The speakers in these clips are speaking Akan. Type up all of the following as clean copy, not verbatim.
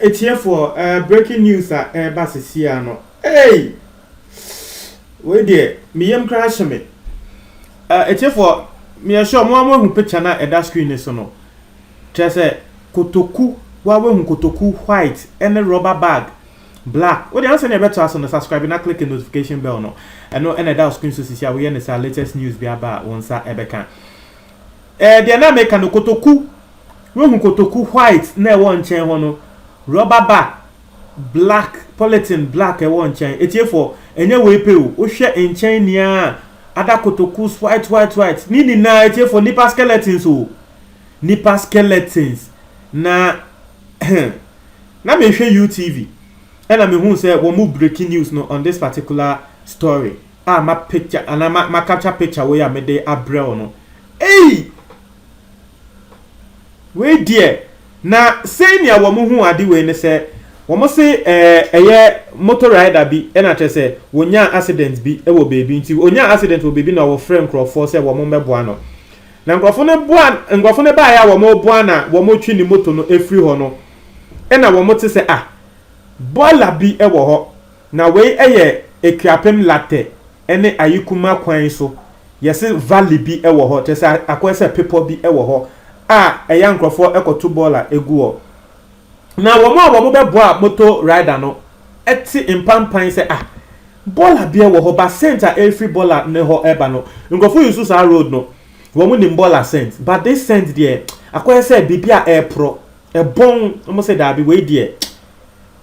it's here for breaking news at Bassisiano. Hey! Wait there, me am crash me. It's here for me. Sure, more who picture na at that screen is no. Just say kotoku, wawe kotoku white and a rubber bag black. What the answer never to us on the subscribe and click the notification bell no. I know and that screen so see we and the latest news be about once ever can. The na make no kotoku. When kotoku white na one chain hono rubber bag black polythene black e one chain it's here for enye we pe o hwe in chain nia ada kotoku white ni na it's here for nipa skeletons o nipa skeletons na na me hwe UTV and I me hu say we move breaking news no on this particular story my picture and my capture picture where me dey abrel no hey we dear na senior wo mu hu ade we ne se wo mo se eye motor rider bi e na say wonya accident bi e wo baby nti wonya accident wo baby na wo friend crofo se wo mo meboa no na nkrofo ne ba ya wo mo boa na wo mo twi ni motor no efri ho no e na wo mo te se boiler bi e wo ho na we eye ekwapem latte ene ayikuma kwan so yesi valley bi e wo ho te se akwese people bi e wo ho eya nkrofo ekoto bola eguo na wo be boa moto rider no eti impampan se bola bia wo ho ba center every bola ne ho eba no nkrofo yusu sa road no wo mu ni bola cent but this cent there akoye se bibia airpro e bon mo se da bi we there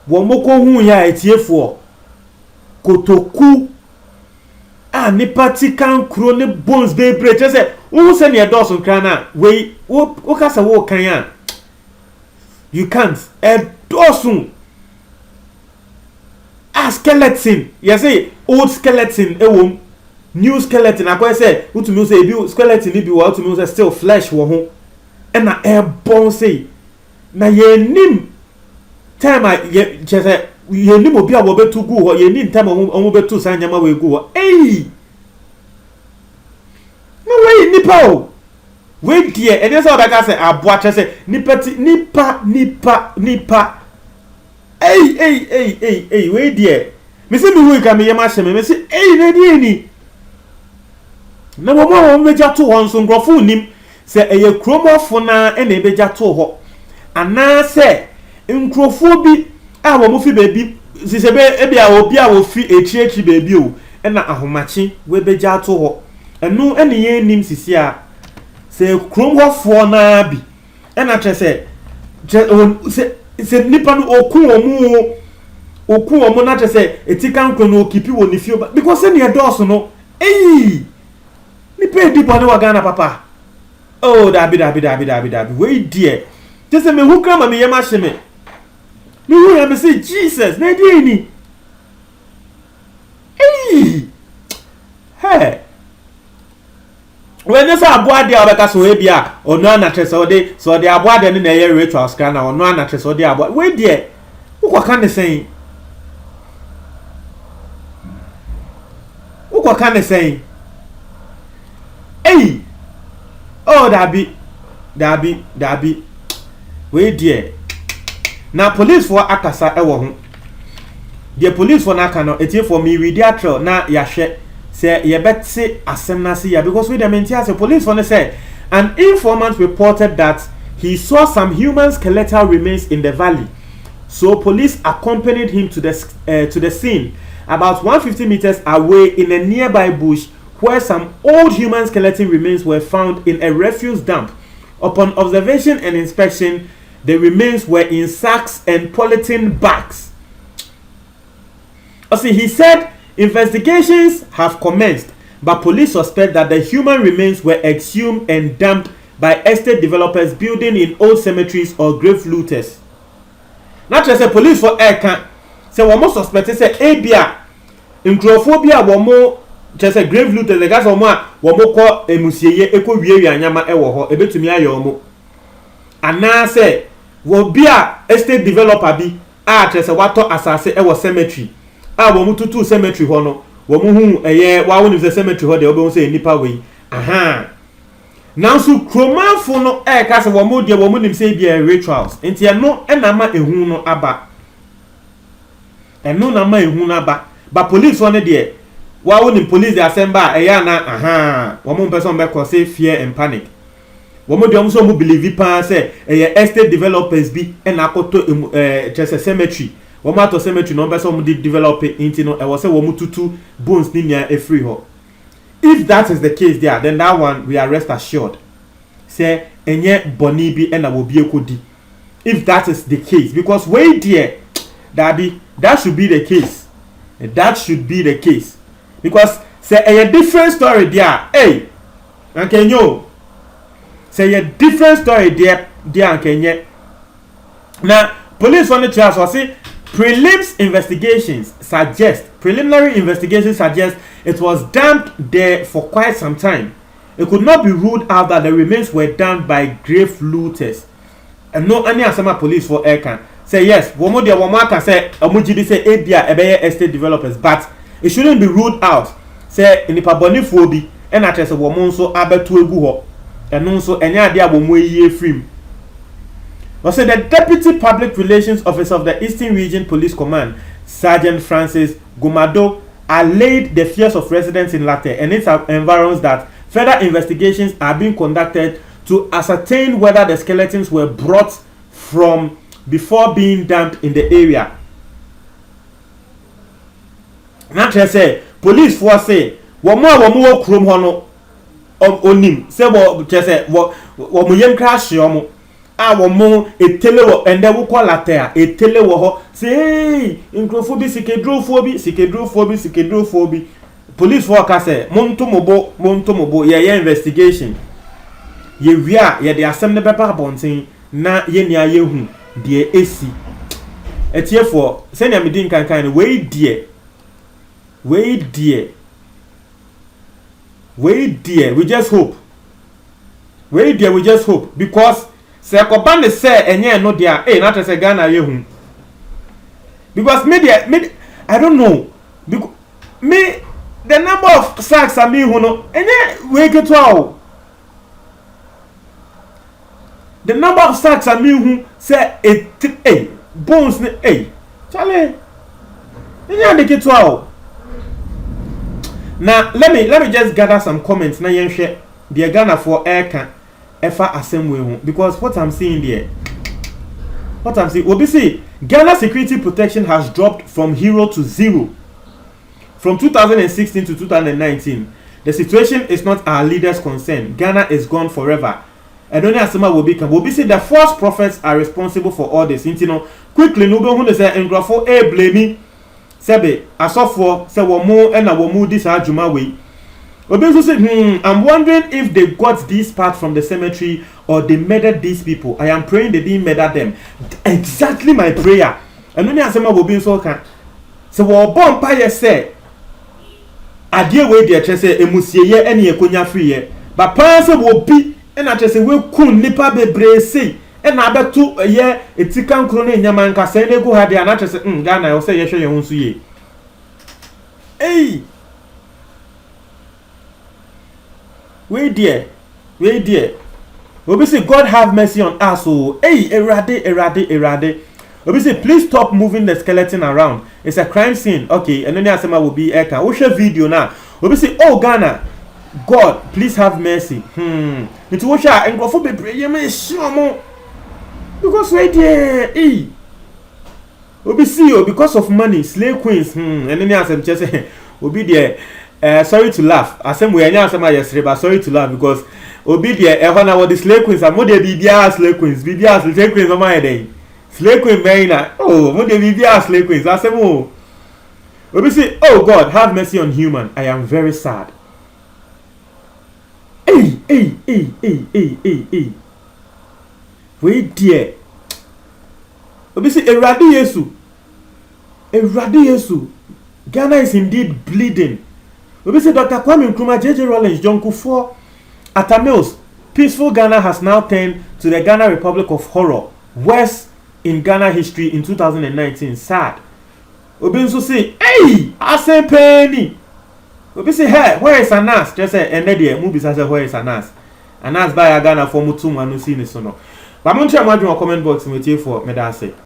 wo mo ko hu ya etiefo kotoku nipa tikan kro ne bones be break say who say near doors on crana we kasa wo kan you can't dosun skeleton yes say old skeleton ewom new skeleton akwai say utumi say bi skeleton ni bi wa utumi say still flesh wo ho e na bone say na yenim time ye say yenim obi a wo betu gu ho yenim time omo betu san nyama we gu ho no way nipa o we dear and so that say aboa say nipa we dear me say me we ka me yema hye me say na die ni na mo meja to ho nso ngrofo nim say eye kromofo na e na ebeja to ho ana say nkrofo bi wo mo fi baby sise be e bia obi a wo fi echi baby o e na ahomachi we beja to ho enu ene ye nim sisi a se kromhofo na bi ena tre se nipa no oku omu na tre se etikan kro no okipi wo ni fio because se ne doso no nipa edipo ne wagana papa dabi we dear just me hu kra ma me yema hye me hu ya me say Jesus na die ni hey when this aboade abeka so e bia ono anatre so de aboade ne na ye ritual scan na ono anatre so de aboade we de ukwa ne sen dabi we de na police for akasa e wo ho the police for na aka no etie for me we dia trail na ya hwe say ye betse asem na see ya because we the maintain the police for say an informant reported that he saw some human skeletal remains in the valley, so police accompanied him to the scene about 150 meters away in a nearby bush where some old human skeleton remains were found in a refuse dump. Upon observation and inspection, the remains were in sacks and polythene bags. He said investigations have commenced, but police suspect that the human remains were exhumed and dumped by estate developers building in old cemeteries or grave looters. Not just a police for air can say one more suspect say abia nkrofobia one more just a grave looters the guys one more ko emusieye eko wie anyama e wo ho ebetumi ayo mo ana say wo bia estate developer bi just wato asase e wo cemetery wo mututu cemetery ho no wo mu hu eye wa woni the cemetery ho de obo say nipa we now so kromanfo no ka se wo mo de wo mo nim say be rituals enti eno na ma ehun no aba eno na ma ehun no aba ba police one de wa wo nim police assemble eya na aha wo mo person be cause fear and panic wo mo de wo so mo believe pa say estate developers bi na akoto chese cemetery wo ma to cemetery no person mo develop into no e wo say wo mo tutu bones ni nia e free ho. If that is the case there, then that one we are rest assured. Say enye boni bi ena wo bi ekodi. If that is the case, because wait there, that should be the case. That should be the case. Because say a different story there. Hey, ankenyo. Say a different story there ankenye. Now police on the charge was say preliminary investigations suggest it was damped there for quite some time. It could not be ruled out that the remains were dumped by grave looters. And no any asama police for Aircan say yes, womo dia womo aka say omujidi say ebia ebeye estate developers, but it shouldn't be ruled out. Say nipa bonifuo bi e na tese womo nso abetu egu ho. Eno nso enya ade abomo eyi efrim. But say the Deputy Public Relations Officer of the Eastern Region Police Command, Sergeant Francis Gumado, allayed the fears of residents in Latte and its environs that further investigations are being conducted to ascertain whether the skeletons were brought from before being dumped in the area. Now, say police force say, "Womo krom hono onim say wo say wo yem crash yomo." Womo etele wo ende wo kwalate a etele wo ho say nkrofo bi sikedrofo bi police for ka say monto mobo ye investigation ye wia ye de asem ne beba bonten na ye nia ye hu de esi etiefo se nia medin kankan we die we just hope because se koban de say enye no dia na tese Ghana ye hu because media I don't know because me the number of sacks I mean hu no enye we get all the number of sacks I mean hu say bones chale enye de get all. Now let me just gather some comments na yen hwe the Ghana for Aircan efa assembly because what I'm seeing we see Ghana security protection has dropped from hero to zero from 2016 to 2019. The situation is not our leaders' concern. Ghana is gone forever. And only asema will be say the false prophets are responsible for all this. You know, quickly no be who say engrafo blame sebe asofo say womo and womo this adwuma we. Obenso said, I'm wondering if they got these parts from the cemetery or they murdered these people. I am praying they didn't murder them. Exactly my prayer. And when I say my Obenso can, so what bomb pie say, I dear way dear say emusiye any ekonya free. But person will be and I just say we kun nipa bebre say and I bet 2 year etikan krone nyamanka say ne go had and I just say Ghana I say yesho ye hunsu ye. Hey. Wait dear. Obi say God have mercy on us. Oh, hey, erade. Obi say please stop moving the skeleton around. It's a crime scene. Okay, and then the asema will be Eka. We share video now. Obi say, oh Ghana, God, please have mercy. It's what shall and go for be pray. Because wait dear, hey. Obi see you because of money, slave queens. And then the asema just say, Obi dear. Sorry to laugh. Asem we anya asema yesterday, but sorry to laugh because obi there ehona what the slave queens are more de bibia slave queens slave queens on my day. Slave queen na more de bibia slave queens. Asem obi say, oh God, have mercy on human. I am very sad. Hey. Wait there. Obi say Erade Yesu. Ghana is indeed bleeding. We say Dr. Kwame Nkrumah, JJ Rawlings, John Kufuor, Atamils, peaceful Ghana has now turned to the Ghana Republic of Horror, worst in Ghana history in 2019. Sad. We also say, hey, I say penny. We say, hey, where is Anas? Just say, and then the movie says, where is Anas? and as by a Ghana for mutum and no see so no. But I'm on comment box with you for me.